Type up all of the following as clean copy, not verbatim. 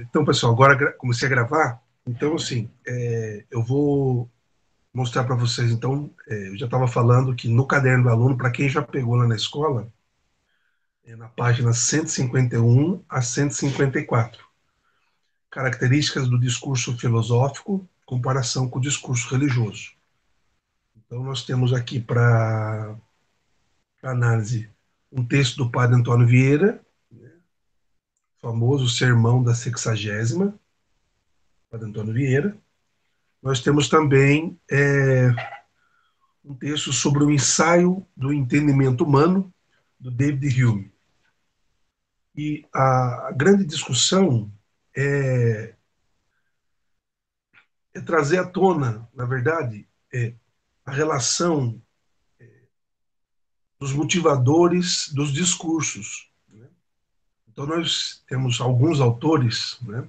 Então, pessoal, agora comecei a gravar. Então, assim, eu vou mostrar para vocês. Então, eu já estava falando que no caderno do aluno, para quem já pegou lá na escola, na página 151 a 154, características do discurso filosófico, comparação com o discurso religioso. Então, nós temos aqui para análise um texto do padre Antônio Vieira, famoso Sermão da Sexagésima, padre Antônio Vieira. Nós temos também um texto sobre o ensaio do entendimento humano, do David Hume. E a grande discussão é trazer à tona, na verdade, a relação dos motivadores dos discursos. Né? Então, nós temos alguns autores, né?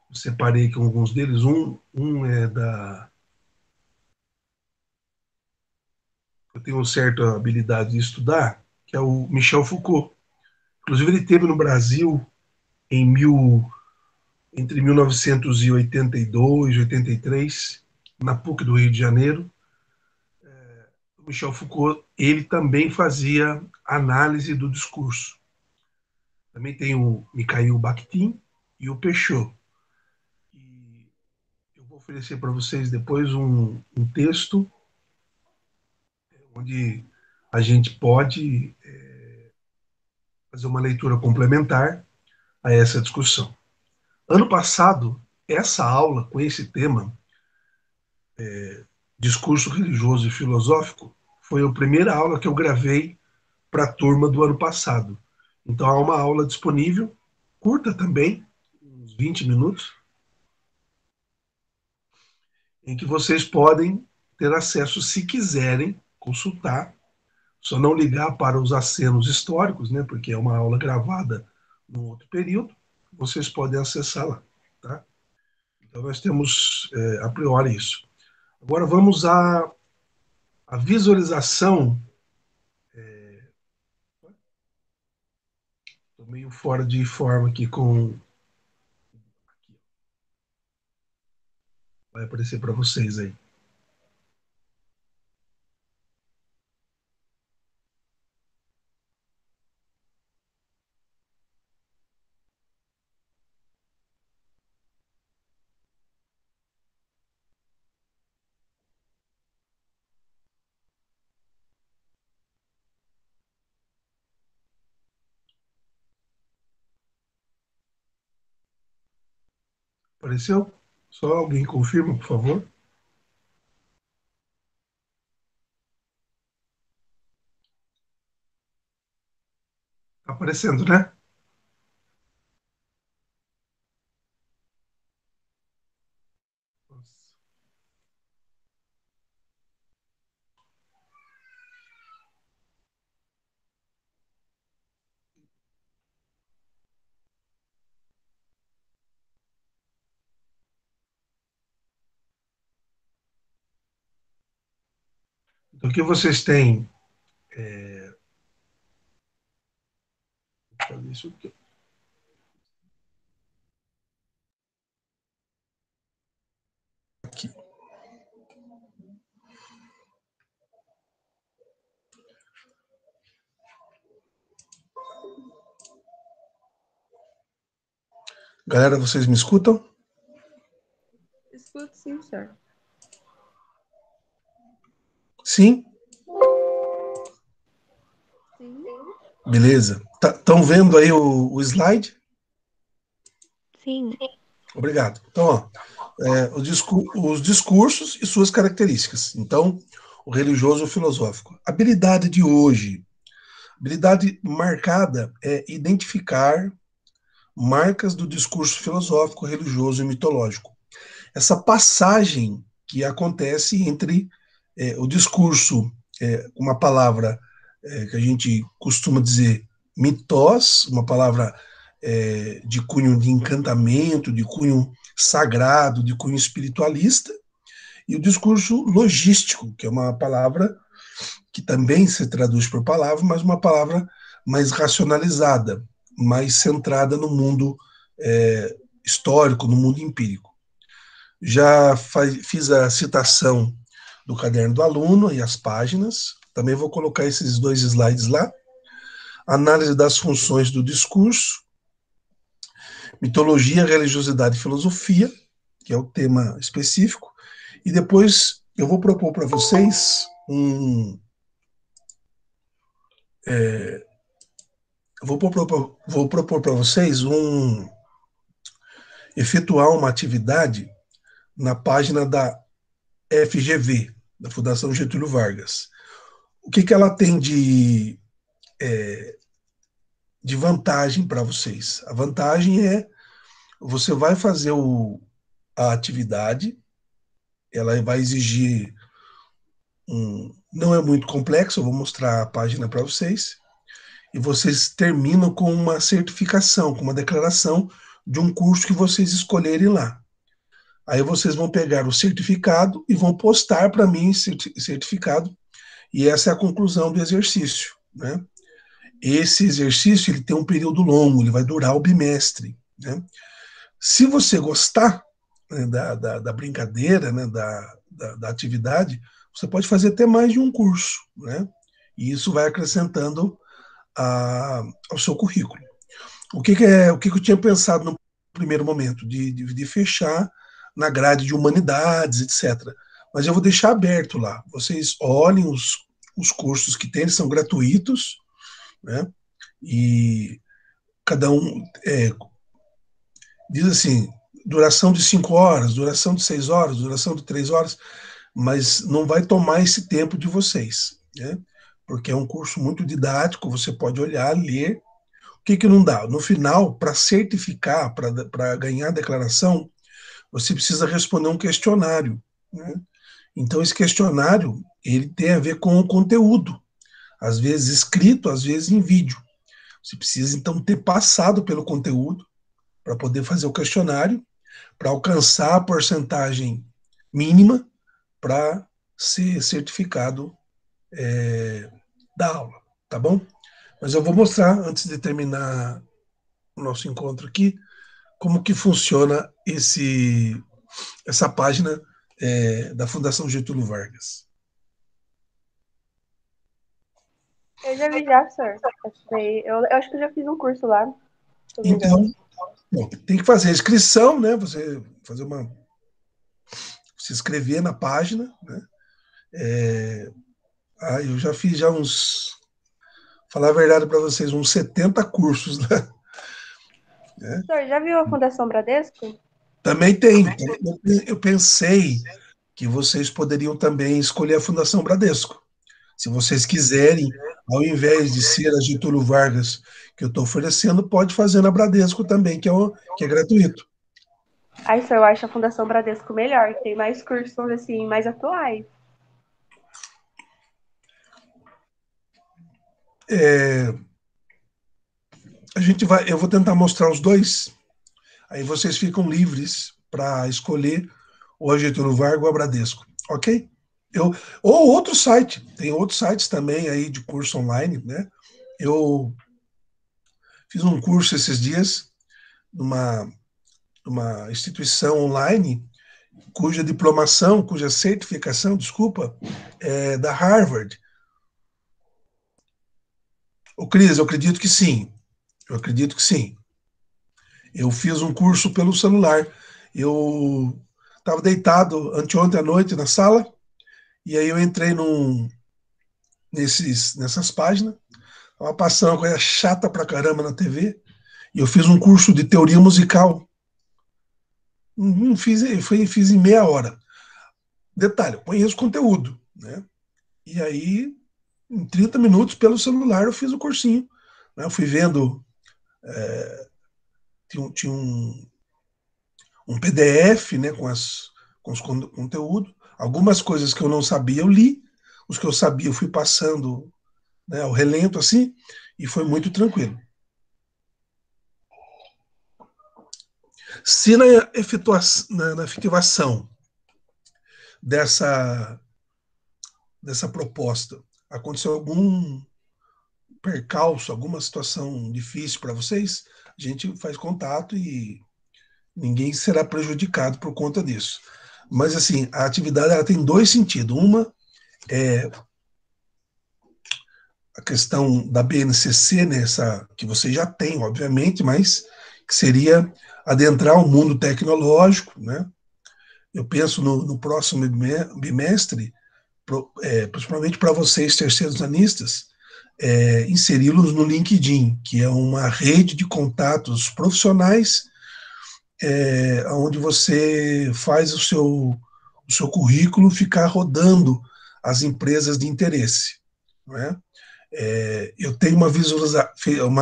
Eu separei aqui alguns deles. Um é eu tenho uma certa habilidade de estudar, que é o Michel Foucault. Inclusive, ele esteve no Brasil entre 1982 e 83, na PUC do Rio de Janeiro. O Michel Foucault, ele também fazia análise do discurso. Também tem o Mikhail Bakhtin e o Peixot. E eu vou oferecer para vocês depois um texto onde a gente pode fazer uma leitura complementar a essa discussão. Ano passado, essa aula com esse tema, discurso religioso e filosófico, foi a primeira aula que eu gravei para a turma do ano passado. Então, há uma aula disponível, curta também, uns 20 minutos, em que vocês podem ter acesso, se quiserem, consultar, só não ligar para os acenos históricos, né, porque é uma aula gravada num outro período, vocês podem acessar lá. Tá? Então, nós temos, a priori, isso. Agora, vamos à visualização. Estou meio fora de forma aqui com. Vai aparecer para vocês aí. Apareceu? Só alguém confirma, por favor. Está aparecendo, né? Então, aqui vocês têm. Isso aqui. Galera, vocês me escutam? Escuto, sim, senhor. Sim? Sim. Beleza. Estão vendo aí o slide? Sim. Obrigado. Então, ó, os discursos e suas características. Então, o religioso e o filosófico. Habilidade de hoje. Habilidade marcada é identificar marcas do discurso filosófico, religioso e mitológico. Essa passagem que acontece entre o discurso, uma palavra que a gente costuma dizer mitós, uma palavra de cunho de encantamento, de cunho sagrado, de cunho espiritualista, e o discurso logístico, que é uma palavra que também se traduz por palavra, mas uma palavra mais racionalizada, mais centrada no mundo histórico, no mundo empírico. Já fiz a citação do caderno do aluno e as páginas. Também vou colocar esses 2 slides lá. Análise das funções do discurso, mitologia, religiosidade e filosofia, que é o tema específico. E depois eu vou propor para vocês vou propor para vocês efetuar uma atividade na página da FGV, da Fundação Getúlio Vargas. O que ela tem de vantagem para vocês? A vantagem é você vai fazer a atividade, ela vai exigir não é muito complexo, eu vou mostrar a página para vocês, e vocês terminam com uma certificação, com uma declaração de um curso que vocês escolherem lá. Aí vocês vão pegar o certificado e vão postar para mim esse certificado, e essa é a conclusão do exercício, né? Esse exercício ele tem um período longo, ele vai durar o bimestre, né? Se você gostar, né, da brincadeira, né, da atividade, você pode fazer até mais de um curso, né? E isso vai acrescentando ao seu currículo. O que eu tinha pensado no primeiro momento? De fechar na grade de humanidades, etc. Mas eu vou deixar aberto lá. Vocês olhem os cursos que tem, eles são gratuitos, né? E cada um diz assim, duração de 5 horas, duração de 6 horas, duração de 3 horas, mas não vai tomar esse tempo de vocês, né? Porque é um curso muito didático, você pode olhar, ler. O que não dá? No final, para certificar, para ganhar a declaração, você precisa responder um questionário, né? Então, esse questionário, ele tem a ver com o conteúdo, às vezes escrito, às vezes em vídeo. Você precisa, então, ter passado pelo conteúdo para poder fazer o questionário, para alcançar a porcentagem mínima para ser certificado da aula, tá bom? Mas eu vou mostrar, antes de terminar o nosso encontro aqui, como que funciona essa página da Fundação Getúlio Vargas. Eu já vi já, senhor. Eu acho que eu já fiz um curso lá. Então, bom, tem que fazer a inscrição, né? Você fazer se inscrever na página, né? Eu já fiz já falar a verdade para vocês, uns 70 cursos, né? Senhor, já viu a Fundação Bradesco? Também tem. Eu pensei que vocês poderiam também escolher a Fundação Bradesco. Se vocês quiserem, ao invés de ser a Getúlio Vargas que eu estou oferecendo, pode fazer na Bradesco também, que é gratuito. Aí, senhor, eu acho a Fundação Bradesco melhor, tem mais cursos, assim, mais atuais. Eu vou tentar mostrar os dois, aí vocês ficam livres para escolher ou a Getúlio Vargas ou a Bradesco, ok? Ou outro site, tem outros sites também aí de curso online, né? Eu fiz um curso esses dias numa instituição online cuja certificação, desculpa, é da Harvard. Ô, Cris, eu acredito que sim. Eu acredito que sim. Eu fiz um curso pelo celular. Eu estava deitado anteontem à noite na sala, e aí eu entrei nessas páginas, estava passando uma coisa chata pra caramba na TV, e eu fiz um curso de teoria musical. Fiz em meia hora. Detalhe, eu conheço conteúdo, né? E aí, em 30 minutos, pelo celular, eu fiz o cursinho, né? Eu fui vendo, tinha um PDF, né, com os conteúdos. Algumas coisas que eu não sabia, eu li. Os que eu sabia, eu fui passando, né, ao relento, assim, e foi muito tranquilo. Se na efetivação dessa proposta aconteceu percalço, alguma situação difícil para vocês, a gente faz contato e ninguém será prejudicado por conta disso. Mas, assim, a atividade ela tem dois sentidos. Uma é a questão da BNCC, né, que você já tem, obviamente, mas que seria adentrar o mundo tecnológico, né? Eu penso no próximo bimestre, principalmente para vocês, terceiros anistas, inseri-los no LinkedIn, que é uma rede de contatos profissionais, onde você faz o seu currículo ficar rodando as empresas de interesse. Não é? Eu tenho uma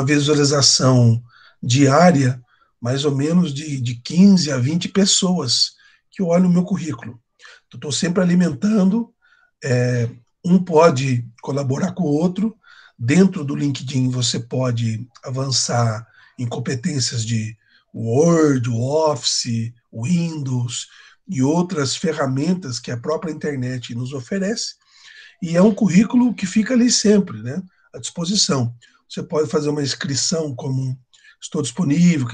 visualização diária, mais ou menos de 15 a 20 pessoas que olham o meu currículo. Estou sempre alimentando, um pode colaborar com o outro. Dentro do LinkedIn você pode avançar em competências de Word, Office, Windows e outras ferramentas que a própria internet nos oferece. E é um currículo que fica ali sempre, né, à disposição. Você pode fazer uma inscrição como estou disponível,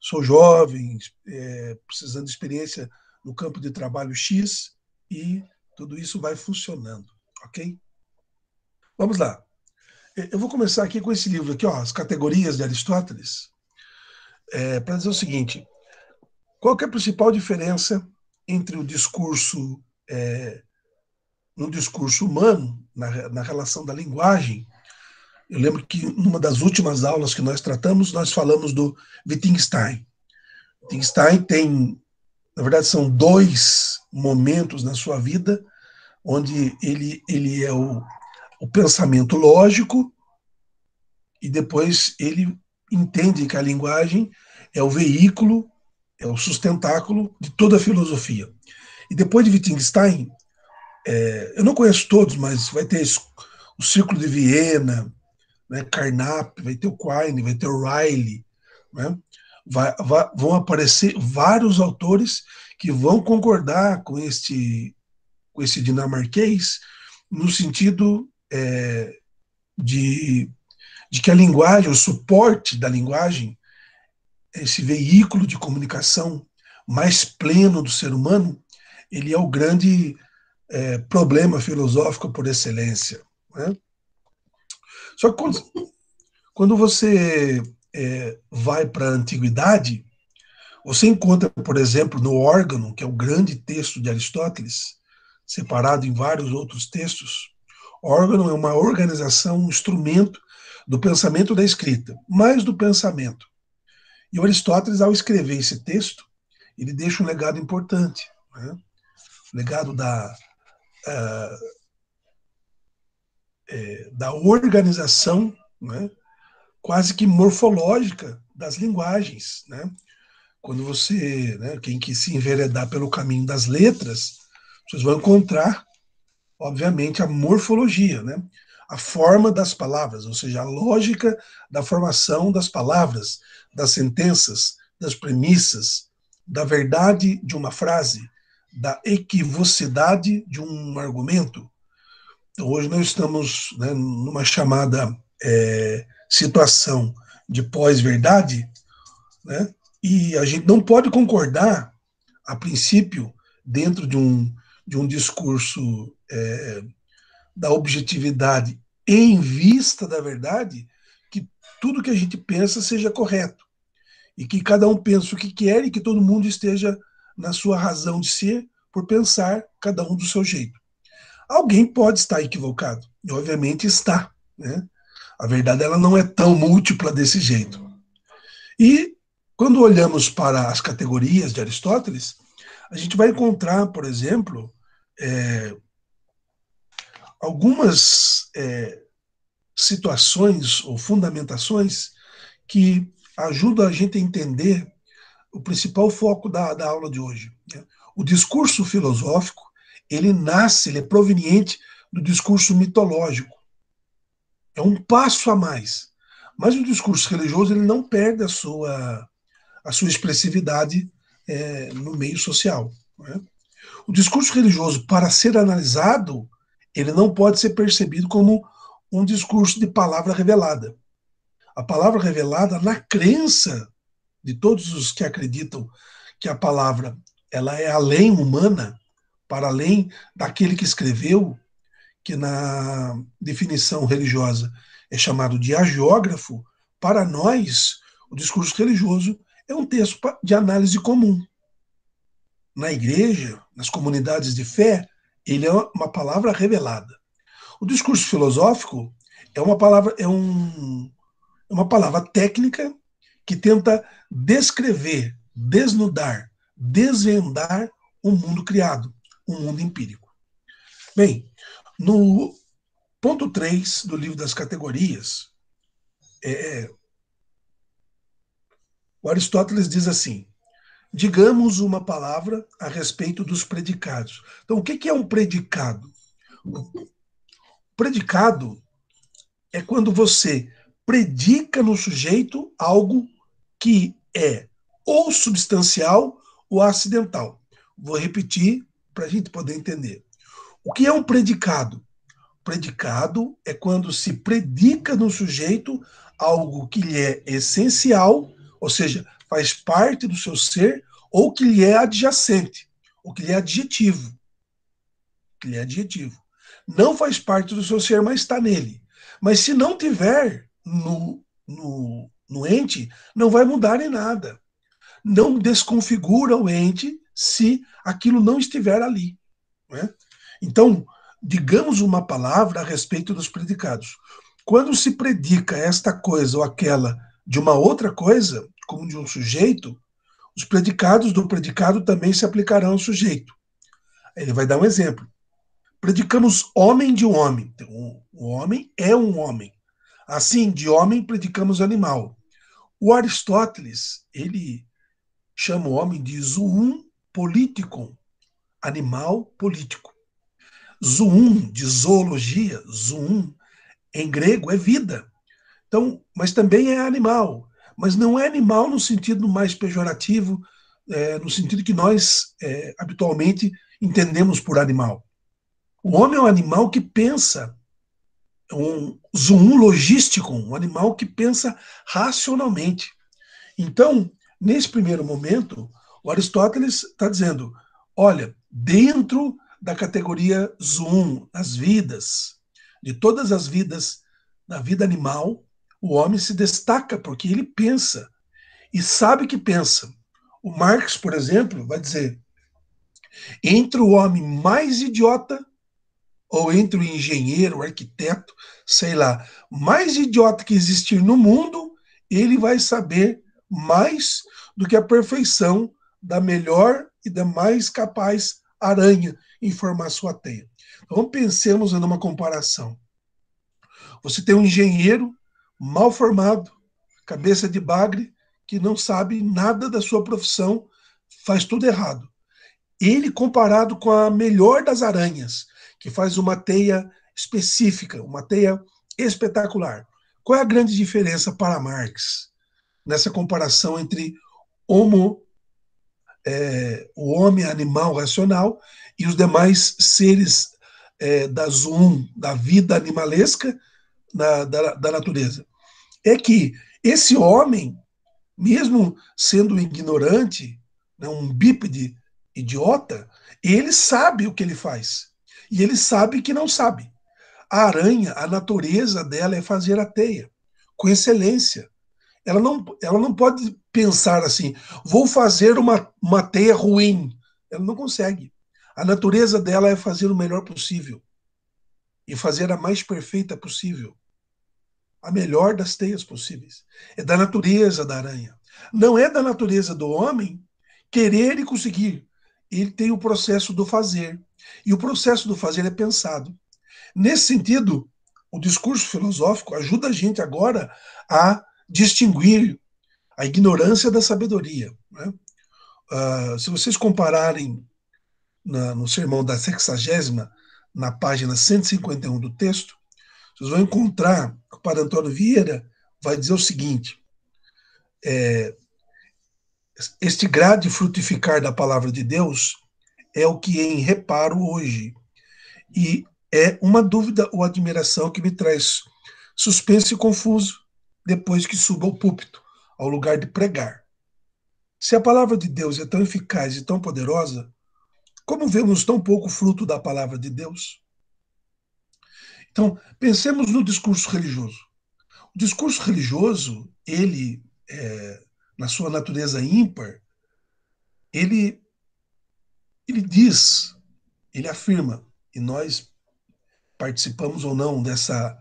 sou jovem, precisando de experiência no campo de trabalho X, e tudo isso vai funcionando, ok? Vamos lá. Eu vou começar aqui com esse livro aqui, ó, As Categorias de Aristóteles, para dizer o seguinte: qual que é a principal diferença entre o discurso, no discurso humano, na relação da linguagem? Eu lembro que numa das últimas aulas que nós tratamos, nós falamos do Wittgenstein. Wittgenstein tem, na verdade, são dois momentos na sua vida onde ele é o pensamento lógico, e depois ele entende que a linguagem é o veículo, é o sustentáculo de toda a filosofia. E depois de Wittgenstein, eu não conheço todos, mas vai ter o Círculo de Viena, né, Carnap, vai ter o Quine, vai ter o Riley, né? Vão aparecer vários autores que vão concordar com este dinamarquês, no sentido de que a linguagem, o suporte da linguagem, esse veículo de comunicação mais pleno do ser humano, ele é o grande problema filosófico por excelência, né? Só que quando você vai para a antiguidade, você encontra, por exemplo, no Órgano, que é o grande texto de Aristóteles, separado em vários outros textos. O Órgano é uma organização, um instrumento do pensamento da escrita, mais do pensamento. E o Aristóteles, ao escrever esse texto, ele deixa um legado importante, né? O legado da organização, né, quase que morfológica das linguagens, né? Quando você, né, quem que se enveredar pelo caminho das letras, vocês vão encontrar, obviamente, a morfologia, né? A forma das palavras, ou seja, a lógica da formação das palavras, das sentenças, das premissas, da verdade de uma frase, da equivocidade de um argumento. Então, hoje nós estamos, né, numa chamada situação de pós-verdade, né? E a gente não pode concordar, a princípio, dentro de um discurso da objetividade em vista da verdade, que tudo que a gente pensa seja correto, e que cada um pense o que quer e que todo mundo esteja na sua razão de ser por pensar cada um do seu jeito. Alguém pode estar equivocado, e obviamente está, né? A verdade ela não é tão múltipla desse jeito. E quando olhamos para as categorias de Aristóteles, a gente vai encontrar, por exemplo, algumas situações ou fundamentações que ajudam a gente a entender o principal foco da aula de hoje, né? O discurso filosófico, ele é proveniente do discurso mitológico. É um passo a mais. Mas o discurso religioso, ele não perde a sua expressividade no meio social, né? O discurso religioso, para ser analisado, ele não pode ser percebido como um discurso de palavra revelada. A palavra revelada, na crença de todos os que acreditam que a palavra ela é além humana, para além daquele que escreveu, que na definição religiosa é chamado de agiógrafo, para nós, o discurso religioso é um texto de análise comum. Na igreja, nas comunidades de fé, ele é uma palavra revelada. O discurso filosófico é uma palavra, é uma palavra técnica que tenta descrever, desnudar, desvendar um mundo criado, um mundo empírico. Bem, no ponto 3 do livro das categorias, o Aristóteles diz assim: digamos uma palavra a respeito dos predicados. Então, o que é um predicado? O predicado é quando você predica no sujeito algo que é ou substancial ou acidental. Vou repetir para a gente poder entender. O que é um predicado? Predicado é quando se predica no sujeito algo que lhe é essencial, ou seja, faz parte do seu ser, ou que lhe é adjacente, ou que lhe é adjetivo. Que lhe é adjetivo. Não faz parte do seu ser, mas está nele. Mas se não tiver no ente, não vai mudar em nada. Não desconfigura o ente se aquilo não estiver ali. Né? Então, digamos uma palavra a respeito dos predicados. Quando se predica esta coisa ou aquela de uma outra coisa, como de um sujeito, os predicados do predicado também se aplicarão ao sujeito. Ele vai dar um exemplo. Predicamos homem de um homem. Então, o homem é um homem. Assim, de homem predicamos animal. O Aristóteles, ele chama o homem de zoon politikon, animal político. Zoon, de zoologia, zoon, em grego é vida. Então, mas também é animal. Mas não é animal no sentido mais pejorativo, no sentido que nós habitualmente entendemos por animal. O homem é um animal que pensa, um zoom logístico, um animal que pensa racionalmente. Então, nesse primeiro momento, o Aristóteles está dizendo, olha, dentro da categoria zoom, as vidas, de todas as vidas, da vida animal, o homem se destaca porque ele pensa e sabe que pensa. O Marx, por exemplo, vai dizer, entre o homem mais idiota ou entre o engenheiro, o arquiteto, sei lá, mais idiota que existir no mundo, ele vai saber mais do que a perfeição da melhor e da mais capaz aranha em formar sua teia. Então, pensemos numa comparação. Você tem um engenheiro mal formado, cabeça de bagre, que não sabe nada da sua profissão, faz tudo errado. Ele comparado com a melhor das aranhas, que faz uma teia específica, uma teia espetacular. Qual é a grande diferença para Marx nessa comparação entre o homem animal racional e os demais seres da zoom, da vida animalesca da natureza? É que esse homem, mesmo sendo ignorante, né, um bípede idiota, ele sabe o que ele faz. E ele sabe que não sabe. A aranha, a natureza dela é fazer a teia, com excelência. Ela não pode pensar assim, vou fazer uma teia ruim. Ela não consegue. A natureza dela é fazer o melhor possível e fazer a mais perfeita possível. A melhor das teias possíveis. É da natureza da aranha. Não é da natureza do homem querer e conseguir. Ele tem o processo do fazer. E o processo do fazer é pensado. Nesse sentido, o discurso filosófico ajuda a gente agora a distinguir a ignorância da sabedoria. Né? Se vocês compararem no sermão da 60ª, na página 151 do texto, vocês vão encontrar que o Padre Antônio Vieira vai dizer o seguinte: este grado de frutificar da palavra de Deus é o que em reparo hoje, e é uma dúvida ou admiração que me traz suspense e confuso depois que subo ao púlpito, ao lugar de pregar. Se a palavra de Deus é tão eficaz e tão poderosa, como vemos tão pouco fruto da palavra de Deus? Então, pensemos no discurso religioso. O discurso religioso, ele, na sua natureza ímpar, ele, ele diz, ele afirma, e nós participamos ou não dessa,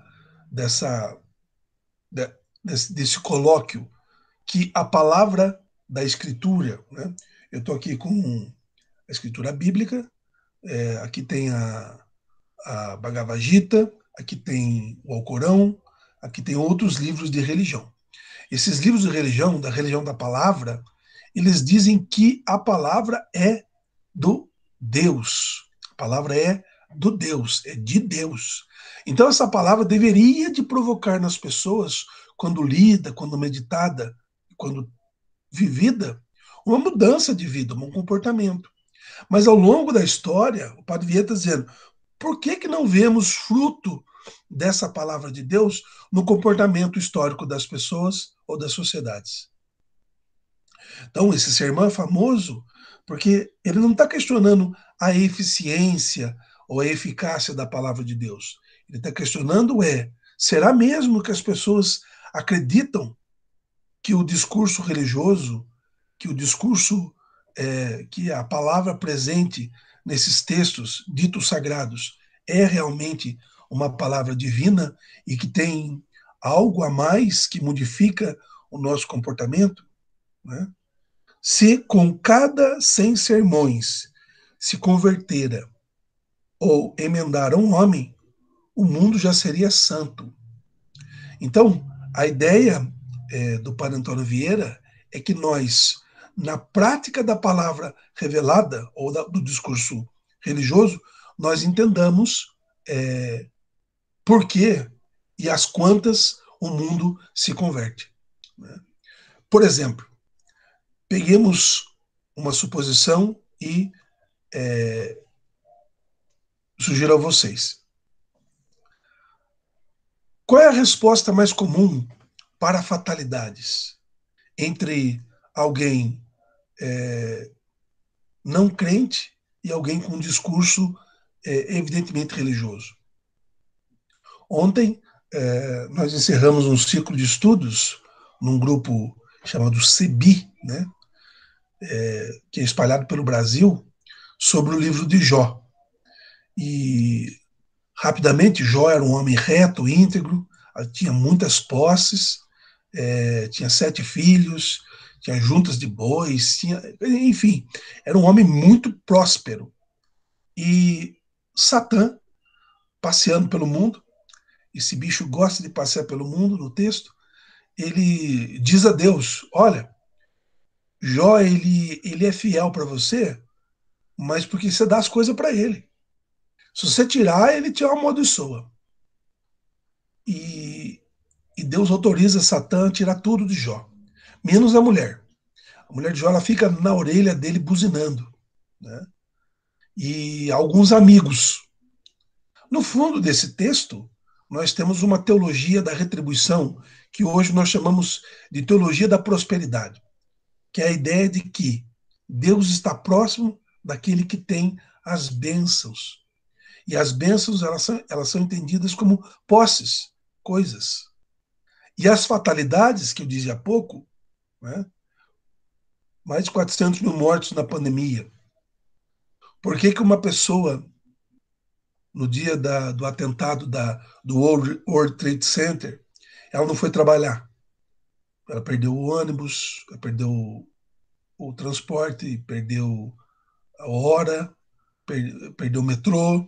desse colóquio, que a palavra da Escritura, né? Eu estou aqui com a Escritura Bíblica, aqui tem a Bhagavad Gita, aqui tem o Alcorão, aqui tem outros livros de religião. Esses livros de religião, da religião da palavra, eles dizem que a palavra é do Deus. A palavra é do Deus, é de Deus. Então essa palavra deveria de provocar nas pessoas, quando lida, quando meditada, quando vivida, uma mudança de vida, um comportamento. Mas ao longo da história, o Padre Vieira está dizendo, por que não vemos fruto dessa palavra de Deus no comportamento histórico das pessoas ou das sociedades? Então, esse sermão é famoso porque ele não está questionando a eficiência ou a eficácia da palavra de Deus. Ele está questionando será mesmo que as pessoas acreditam que o discurso religioso, que o discurso, que a palavra presente nesses textos ditos sagrados é realmente uma palavra divina e que tem algo a mais que modifica o nosso comportamento? Né? Se com cada 100 sermões se convertera ou emendara um homem, o mundo já seria santo. Então, a ideia do Padre Antônio Vieira é que nós, na prática da palavra revelada ou do discurso religioso, nós entendamos por que e as quantas o mundo se converte. Né? Por exemplo, peguemos uma suposição e sugiro a vocês. Qual é a resposta mais comum para fatalidades entre alguém não crente e alguém com um discurso evidentemente religioso? Ontem, nós encerramos um ciclo de estudos num grupo chamado CEBI, né, que é espalhado pelo Brasil, sobre o livro de Jó. E, rapidamente, Jó era um homem reto, íntegro, tinha muitas posses, tinha 7 filhos, tinha juntas de bois, enfim, era um homem muito próspero. E Satã, passeando pelo mundo, esse bicho gosta de passear pelo mundo no texto, ele diz a Deus, olha, Jó, ele é fiel para você, mas porque você dá as coisas para ele. Se você tirar, ele te amaldiçoa. E Deus autoriza Satã a tirar tudo de Jó, menos a mulher. A mulher de Jó, ela fica na orelha dele buzinando, né? E alguns amigos. No fundo desse texto, nós temos uma teologia da retribuição, que hoje nós chamamos de teologia da prosperidade, que é a ideia de que Deus está próximo daquele que tem as bênçãos. E as bênçãos, elas são entendidas como posses, coisas. E as fatalidades, que eu disse há pouco, né? Mais de 400 mil mortos na pandemia. Por que uma pessoa, no dia do atentado do World Trade Center, ela não foi trabalhar? Ela perdeu o ônibus, ela perdeu o transporte, perdeu a hora, perdeu o metrô,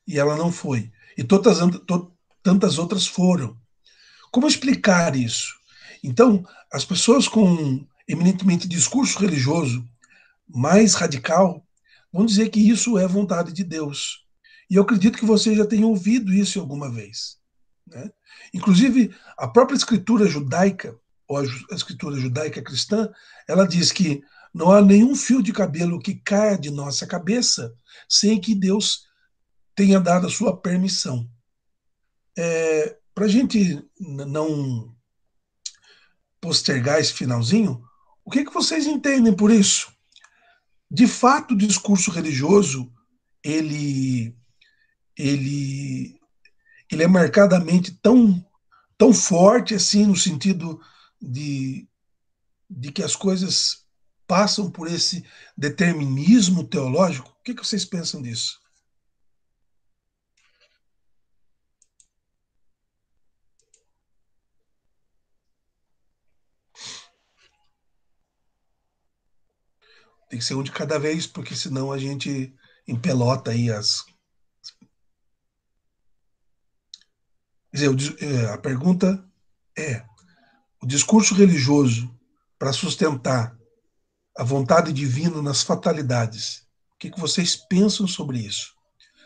e ela não foi. E tantas outras foram. Como explicar isso? Então, as pessoas com eminentemente discurso religioso mais radical vão dizer que isso é vontade de Deus. E eu acredito que você já tenha ouvido isso alguma vez. Né? Inclusive, a própria escritura judaica, ou a escritura judaica cristã, ela diz que não há nenhum fio de cabelo que caia de nossa cabeça sem que Deus tenha dado a sua permissão. Para a gente não postergar esse finalzinho, o que vocês entendem por isso? De fato, o discurso religioso ele, ele, ele é marcadamente tão forte assim, no sentido de que as coisas passam por esse determinismo teológico? O que vocês pensam disso? Tem que ser um de cada vez, porque senão a gente empelota aí as. Quer dizer, a pergunta é: o discurso religioso, para sustentar a vontade divina nas fatalidades, o que vocês pensam sobre isso?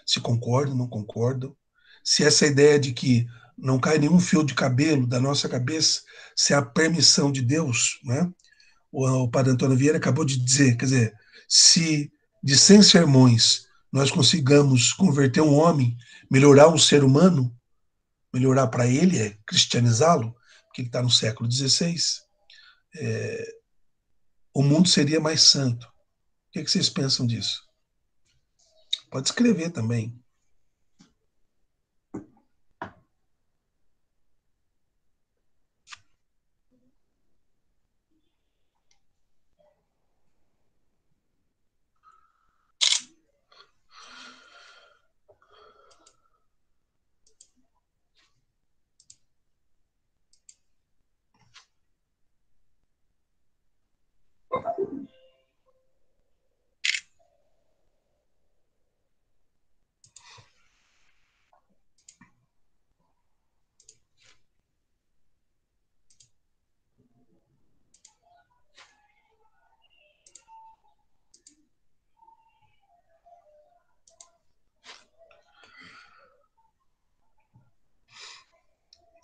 Se concordam, não concordam? Se essa ideia de que não cai nenhum fio de cabelo da nossa cabeça, se é a permissão de Deus, né? O padre Antônio Vieira acabou de dizer, quer dizer, se de 100 sermões nós consigamos converter um homem, melhorar um ser humano, melhorar para ele é cristianizá-lo, porque ele está no século XVI, o mundo seria mais santo. O que vocês pensam disso? Pode escrever também.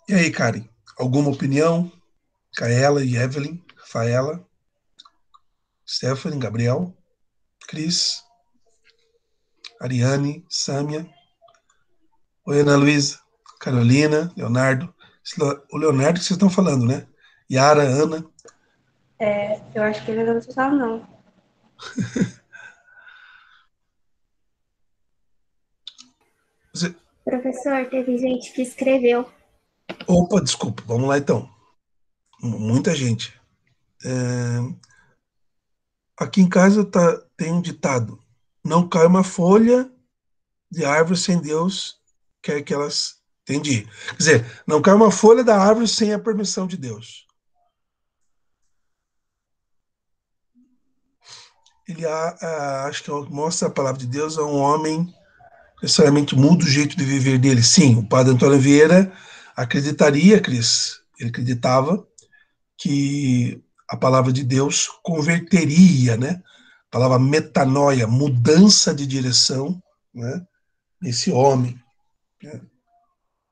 E aí, Karen, alguma opinião? Kaela e Evelyn, Rafaela, Stephanie, Gabriel, Cris, Ariane, Sâmia, oi, Ana Luísa, Carolina, Leonardo. O Leonardo que vocês estão falando, né? Yara, Ana. Eu acho que ele não precisava, não. Você... Professor, teve gente que escreveu. Opa, desculpa, vamos lá então. Muita gente. Aqui em casa tem um ditado: não cai uma folha de árvore sem Deus quer que elas. Entendi. Quer dizer, não cai uma folha da árvore sem a permissão de Deus. Ele acho que mostra a palavra de Deus a um homem necessariamente muda o jeito de viver dele. Sim, o padre Antônio Vieira acreditaria, Cris, ele acreditava que a palavra de Deus converteria, né? A palavra metanoia, mudança de direção, né? Esse homem. Né?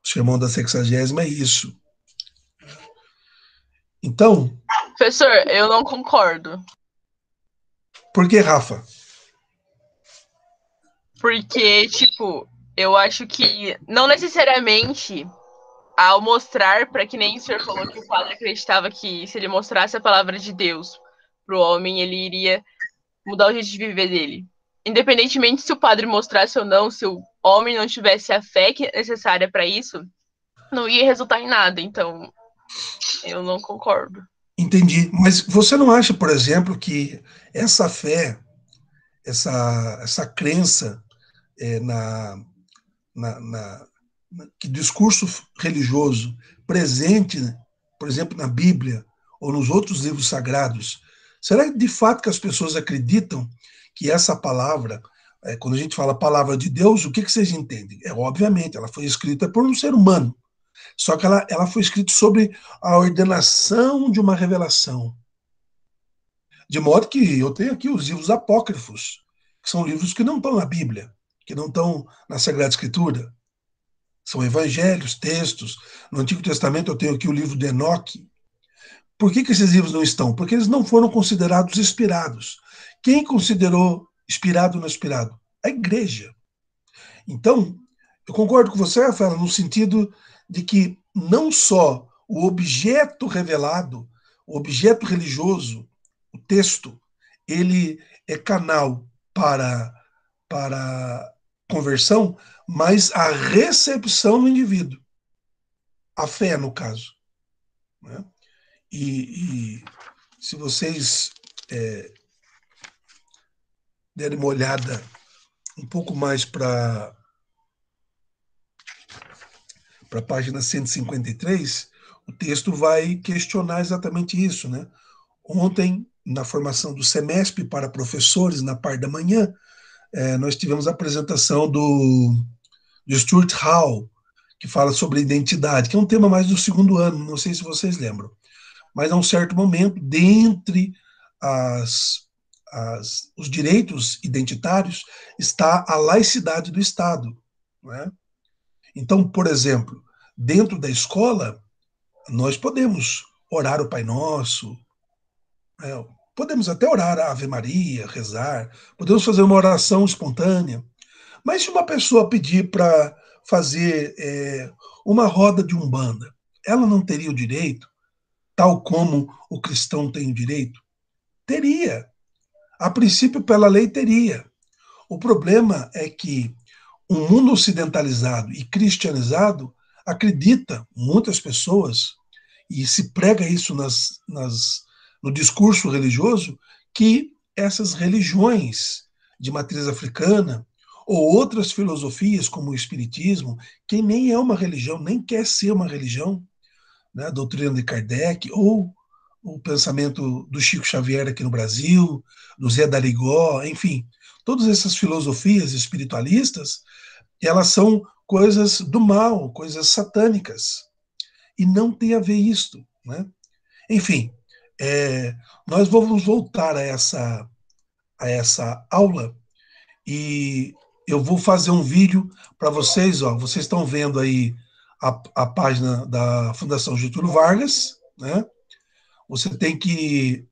O sermão da 60ª é isso. Então... Professor, eu não concordo. Por que, Rafa? Porque, tipo, eu acho que não necessariamente ao mostrar, para que nem o senhor falou que o padre acreditava que se ele mostrasse a palavra de Deus para o homem, ele iria mudar o jeito de viver dele. Independentemente se o padre mostrasse ou não, se o homem não tivesse a fé que é necessária para isso, não ia resultar em nada. Então, eu não concordo. Entendi. Mas você não acha, por exemplo, que essa fé, essa crença que discurso religioso presente, por exemplo, na Bíblia ou nos outros livros sagrados, será de fato que as pessoas acreditam que essa palavra, quando a gente fala palavra de Deus, o que vocês entendem? Obviamente, ela foi escrita por um ser humano, só que ela foi escrita sobre a ordenação de uma revelação. De modo que eu tenho aqui os livros apócrifos, que são livros que não estão na Bíblia, que não estão na Sagrada Escritura. São evangelhos, textos. No Antigo Testamento eu tenho aqui o livro de Enoque. Por que esses livros não estão? Porque eles não foram considerados inspirados. Quem considerou inspirado ou não inspirado? A igreja. Então, eu concordo com você, Rafaela, no sentido de que não só o objeto revelado, o objeto religioso, o texto, ele é canal para conversão, mas a recepção no indivíduo, a fé, no caso. Né? E se vocês derem uma olhada um pouco mais para a página 153, o texto vai questionar exatamente isso. Né? Ontem, na formação do SEMESP para professores, na parte da manhã, nós tivemos a apresentação do Stuart Hall, que fala sobre identidade, que é um tema mais do segundo ano, não sei se vocês lembram. Mas, a um certo momento, dentre os direitos identitários, está a laicidade do Estado. Né? Então, por exemplo, dentro da escola, nós podemos orar o Pai Nosso, podemos até orar a Ave Maria, rezar, podemos fazer uma oração espontânea, mas se uma pessoa pedir para fazer uma roda de umbanda, ela não teria o direito, tal como o cristão tem o direito? Teria. A princípio, pela lei, teria. O problema é que o mundo ocidentalizado e cristianizado acredita, muitas pessoas, e se prega isso no discurso religioso, que essas religiões de matriz africana ou outras filosofias, como o espiritismo, que nem é uma religião, nem quer ser uma religião, né, a doutrina de Kardec, ou o pensamento do Chico Xavier aqui no Brasil, do Zé D'Arigó, enfim, todas essas filosofias espiritualistas, elas são coisas do mal, coisas satânicas, e não tem a ver isto, né? Enfim, nós vamos voltar a essa aula e eu vou fazer um vídeo para vocês. Vocês estão vendo aí a página da Fundação Getúlio Vargas, né? Você tem que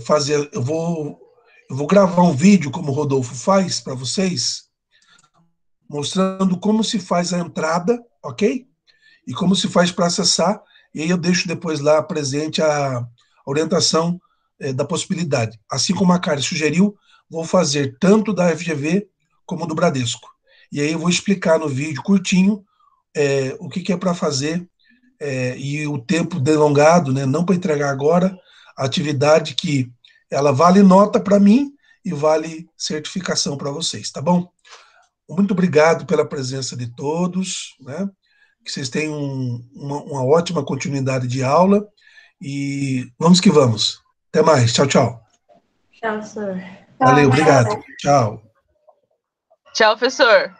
fazer. Eu vou gravar um vídeo, como o Rodolfo faz, para vocês, mostrando como se faz a entrada, ok? E como se faz para acessar. E aí eu deixo depois lá presente a orientação da possibilidade. Assim como a Karen sugeriu, vou fazer tanto da FGV como do Bradesco. E aí eu vou explicar no vídeo curtinho o que é para fazer e o tempo delongado, né, não para entregar agora, a atividade que ela vale nota para mim e vale certificação para vocês, tá bom? Muito obrigado pela presença de todos, né? Que vocês tenham uma ótima continuidade de aula e vamos que vamos. Até mais. Tchau, tchau. Tchau, professor. Valeu, obrigado. Tchau. Tchau, professor.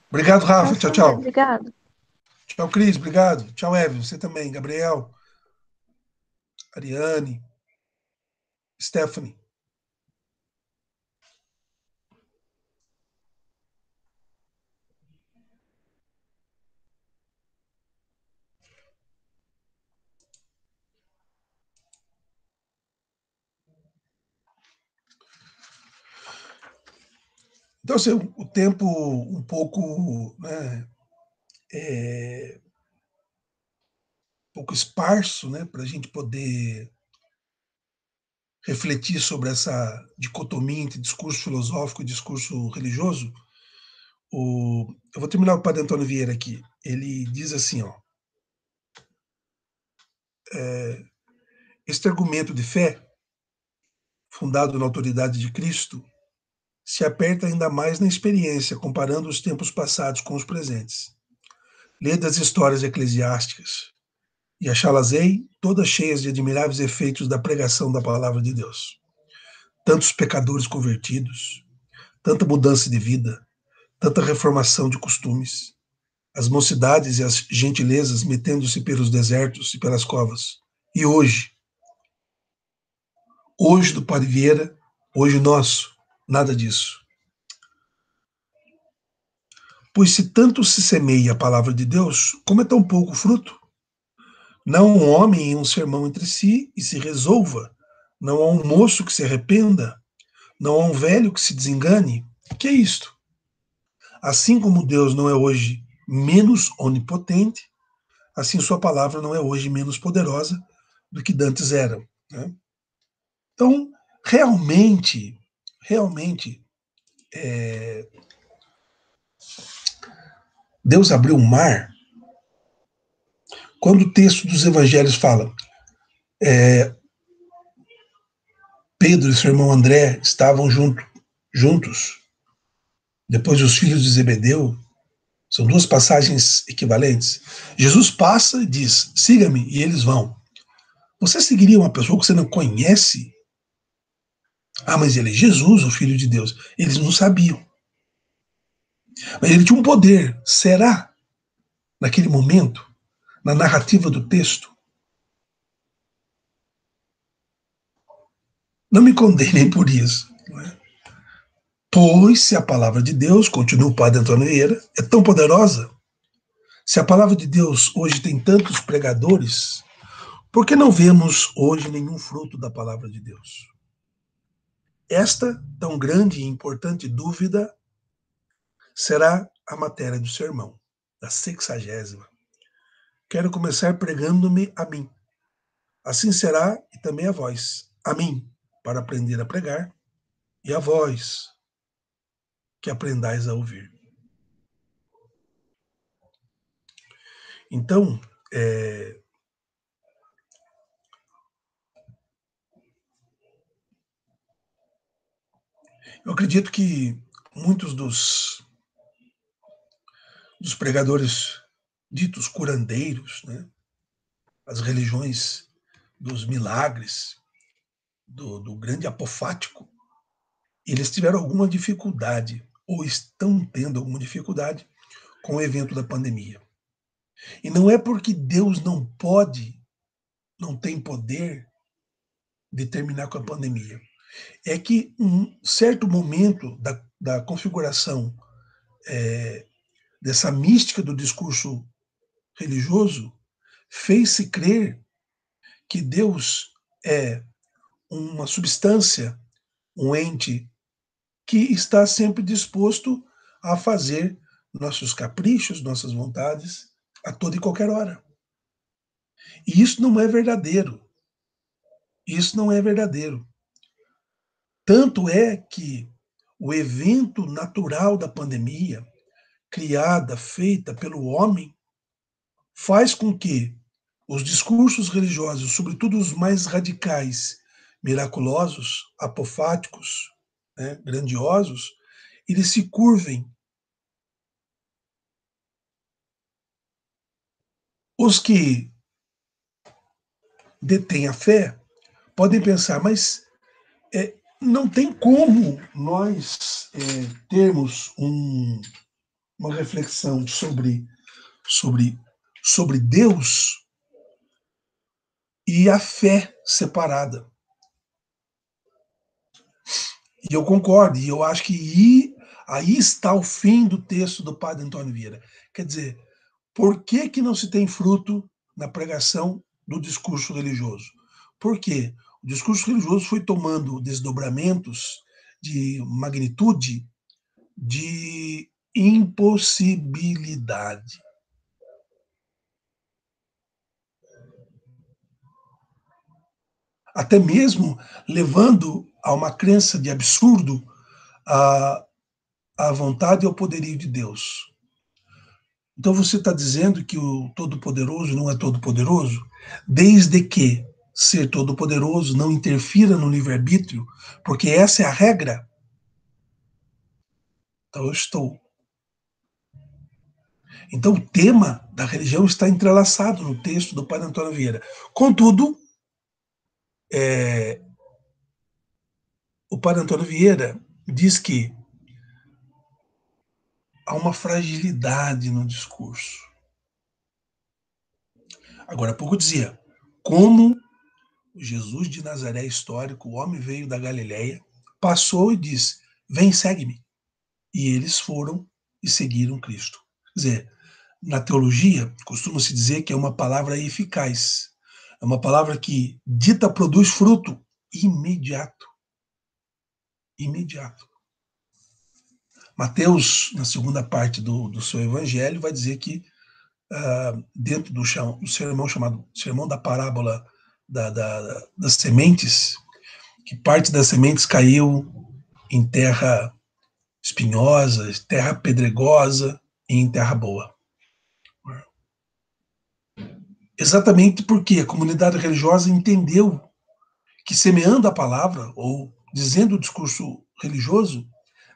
Obrigado, Rafa. Tchau, tchau. Obrigado. Tchau, Cris. Obrigado. Tchau, Eve. Você também. Gabriel. Ariane. Stephanie. Então, assim, o tempo um pouco, né, um pouco esparso, né, para a gente poder refletir sobre essa dicotomia entre discurso filosófico e discurso religioso. Eu vou terminar o Padre Antônio Vieira aqui. Ele diz assim, este argumento de fé, fundado na autoridade de Cristo, se aperta ainda mais na experiência, comparando os tempos passados com os presentes. Lede as histórias eclesiásticas e achá-las-ei todas cheias de admiráveis efeitos da pregação da palavra de Deus. Tantos pecadores convertidos, tanta mudança de vida, tanta reformação de costumes, as mocidades e as gentilezas metendo-se pelos desertos e pelas covas. E hoje do Padre Vieira, hoje nosso, nada disso. Pois se tanto se semeia a palavra de Deus, como é tão pouco fruto? Não um homem em um sermão entre si e se resolva, não há um moço que se arrependa, não há um velho que se desengane. Que é isto? Assim como Deus não é hoje menos onipotente, assim sua palavra não é hoje menos poderosa do que dantes era. Né? Então, realmente, Deus abriu o mar. Quando o texto dos evangelhos fala, Pedro e seu irmão André estavam juntos, depois os filhos de Zebedeu, são duas passagens equivalentes. Jesus passa e diz, siga-me, e eles vão. Você seguiria uma pessoa que você não conhece? Ah, mas ele é Jesus, o Filho de Deus. Eles não sabiam. Mas ele tinha um poder. Será, naquele momento, na narrativa do texto? Não me condenem por isso. Não é? Pois, se a palavra de Deus, continua o padre Antônio Vieira, é tão poderosa, se a palavra de Deus hoje tem tantos pregadores, por que não vemos hoje nenhum fruto da palavra de Deus? Esta tão grande e importante dúvida será a matéria do sermão, da 60ª. Quero começar pregando-me a mim. Assim será e também a vós. A mim, para aprender a pregar, e a vós, que aprendais a ouvir. Então, eu acredito que muitos dos pregadores ditos curandeiros, né, as religiões dos milagres, do grande apofático, eles tiveram alguma dificuldade, ou estão tendo alguma dificuldade, com o evento da pandemia. E não é porque Deus não pode, não tem poder de terminar com a pandemia. É que um certo momento da configuração dessa mística do discurso religioso fez-se crer que Deus é uma substância, um ente que está sempre disposto a fazer nossos caprichos, nossas vontades, a toda e qualquer hora. E isso não é verdadeiro. Isso não é verdadeiro. Tanto é que o evento natural da pandemia, criada, feita pelo homem, faz com que os discursos religiosos, sobretudo os mais radicais, miraculosos, apofáticos, né, grandiosos, eles se curvem. Os que detêm a fé podem pensar, mas não tem como nós termos uma reflexão sobre Deus e a fé separada. E eu concordo, e eu acho que aí está o fim do texto do padre Antônio Vieira. Quer dizer, por que não se tem fruto na pregação do discurso religioso? Por quê? O discurso religioso foi tomando desdobramentos de magnitude de impossibilidade. Até mesmo levando a uma crença de absurdo a vontade e o poderio de Deus. Então você está dizendo que o Todo-Poderoso não é Todo-Poderoso, desde que ser Todo-Poderoso não interfira no livre-arbítrio, porque essa é a regra. Então eu estou. Então o tema da religião está entrelaçado no texto do padre Antônio Vieira. Contudo, o padre Antônio Vieira diz que há uma fragilidade no discurso. Agora há pouco dizia, como Jesus de Nazaré histórico, o homem veio da Galileia, passou e disse, vem, segue-me. E eles foram e seguiram Cristo. Quer dizer, na teologia, costuma-se dizer que é uma palavra eficaz. É uma palavra que dita produz fruto imediato. Imediato. Mateus, na segunda parte do seu evangelho, vai dizer que dentro do sermão chamado Sermão da Parábola das Sementes, que parte das sementes caiu em terra espinhosa, terra pedregosa e em terra boa. Exatamente porque a comunidade religiosa entendeu que, semeando a palavra, ou dizendo o discurso religioso,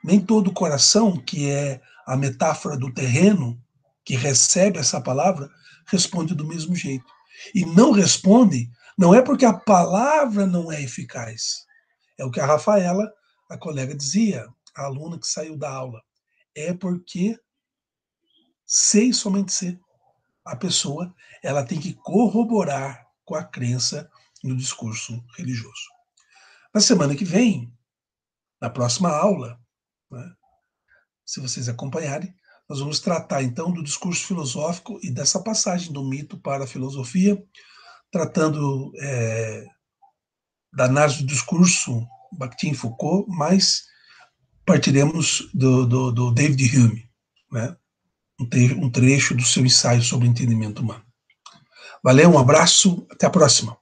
nem todo o coração, que é a metáfora do terreno, que recebe essa palavra, responde do mesmo jeito. E não responde, não é porque a palavra não é eficaz. É o que a Rafaela, a colega, dizia, a aluna que saiu da aula. É porque ser e somente ser. A pessoa, ela tem que corroborar com a crença no discurso religioso. Na semana que vem, na próxima aula, né, se vocês acompanharem, nós vamos tratar então do discurso filosófico e dessa passagem do mito para a filosofia, tratando da análise do discurso Bakhtin Foucault, mas partiremos do David Hume, né, um trecho do seu ensaio sobre o entendimento humano. Valeu, um abraço, até a próxima.